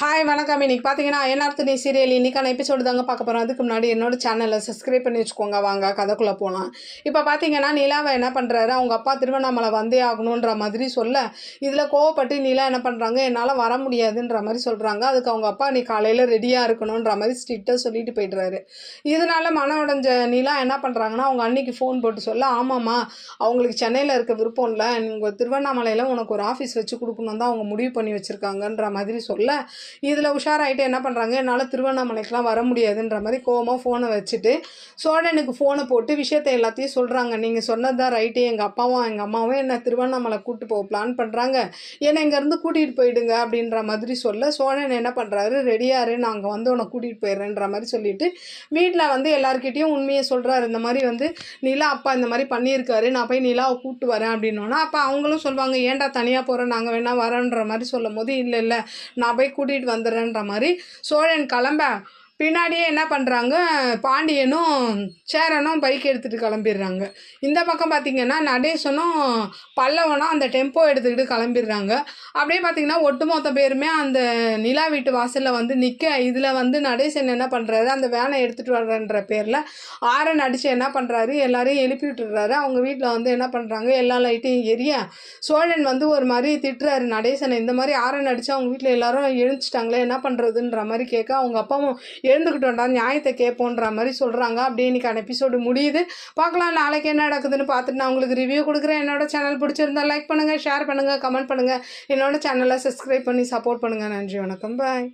Hi வணக்கம். இன்னைக்கு பார்த்தீங்கன்னா ஏனார்த்தனி சீரியல் இன்னைக்கான எபிசோடு தாங்க பார்க்க போகிறோம். அதுக்கு முன்னாடி என்னோட சேனலை சப்ஸ்கிரைப் பண்ணி வச்சுக்கோங்க. வாங்க கதைக்குள்ளே போகலாம். இப்போ பார்த்தீங்கன்னா நிலாவை என்ன பண்ணுறாரு, அவங்க அப்பா திருவண்ணாமலை வந்தே ஆகணுன்ற மாதிரி சொல்ல, இதில் கோவப்பட்டு நிலா என்ன பண்ணுறாங்க, என்னால் வர முடியாதுன்ற மாதிரி சொல்கிறாங்க. அதுக்கு அவங்க அப்பா நீ காலையில் ரெடியாக இருக்கணுன்ற மாதிரி ஸ்ட்ரிக்டாக சொல்லிட்டு போய்ட்றாரு. இதனால மன உடைஞ்ச நிலா என்ன பண்ணுறாங்கன்னா, அவங்க அன்னைக்கு ஃபோன் போட்டு சொல்ல, ஆமாம்மா அவங்களுக்கு சென்னையில் இருக்க விருப்பம் இல்லை, உங்கள் திருவண்ணாமலையில் உனக்கு ஒரு ஆஃபீஸ் வச்சு கொடுக்கணும் தான் அவங்க முடிவு பண்ணி வச்சுருக்காங்கன்ற மாதிரி சொல்ல, இதில் உஷாராயிட்டு என்ன பண்ணுறாங்க, என்னால் திருவண்ணாமலைக்கெலாம் வர முடியாதுன்ற மாதிரி கோவமாக ஃபோனை வச்சுட்டு சோழனுக்கு ஃபோனை போட்டு விஷயத்தை எல்லாத்தையும் சொல்கிறாங்க. நீங்கள் சொன்னது தான் ரைட்டு, எங்கள் அப்பாவும் எங்கள் அம்மாவும் என்னை திருவண்ணாமலை கூப்பிட்டு போக பிளான் பண்ணுறாங்க, என்னை இங்கேருந்து கூட்டிகிட்டு போயிடுங்க அப்படின்ற மாதிரி சொல்ல, சோழன் என்ன பண்ணுறாரு, ரெடியாரு நாங்கள் வந்து உன்னை கூட்டிகிட்டு போயிடுறேன்ற மாதிரி சொல்லிவிட்டு வீட்டில் வந்து எல்லாருக்கிட்டையும் உண்மையை சொல்கிறாரு. இந்த மாதிரி வந்து நிலா அப்பா இந்த மாதிரி பண்ணியிருக்காரு, நான் போய் நிலாவை கூப்பிட்டு வரேன் அப்படின்னோன்னா, அப்போ அவங்களும் சொல்லுவாங்க ஏன்டா தனியாக போகிறேன், நாங்கள் வேணா வரோன்ற மாதிரி சொல்லும் போது, இல்லை இல்லை நான் போய் கூட்டிகிட்டு வந்துடுறேன்ற மாதிரி சோழன் கிளம்ப பின்னாடியே என்ன பண்ணுறாங்க, பாண்டியனும் சேரனும் பைக் எடுத்துகிட்டு கிளம்பிடுறாங்க. இந்த பக்கம் பார்த்திங்கன்னா நடேசனும் பல்லவனும் அந்த டெம்போ எடுத்துக்கிட்டு கிளம்பிடுறாங்க. அப்படியே பார்த்திங்கன்னா ஒட்டுமொத்த பேருமே அந்த நிலா வீட்டு வாசலில் வந்து நிற்க, இதில் வந்து நடேசன் என்ன பண்ணுறாரு, அந்த வேனை எடுத்துகிட்டு வர்றன்ற பேரில் ஆரன் அடித்து என்ன பண்ணுறாரு, எல்லாரையும் எழுப்பி விட்டுடுறாரு. அவங்க வீட்டில் வந்து என்ன பண்ணுறாங்க, எல்லா லைட்டையும் எரிய சோழன் வந்து ஒரு மாதிரி திட்டுறாரு நடேசனை, இந்த மாதிரி ஆரன் அடித்து அவங்க வீட்டில் எல்லாரும் எழுந்துச்சிட்டாங்களே என்ன பண்ணுறதுன்ற மாதிரி கேட்க, அவங்க அப்பாவும் எழுந்துக்கிட்டோண்டா நியாயத்தை கேட்போன்ற மாதிரி சொல்கிறாங்க. அப்படியே இன்றைக்கான எபிசோடு முடியுது. பார்க்கலாம் நாளைக்கு என்ன நடக்குதுன்னு பார்த்துட்டு நான் உங்களுக்கு ரிவ்யூ கொடுக்குறேன். என்னோட சேனல் பிடிச்சிருந்தா லைக் பண்ணுங்கள், ஷேர் பண்ணுங்கள், கமெண்ட் பண்ணுங்கள். என்னோட சேனலை சப்ஸ்கிரைப் பண்ணி சப்போர்ட் பண்ணுங்கள். நன்றி, வணக்கம், பாய்.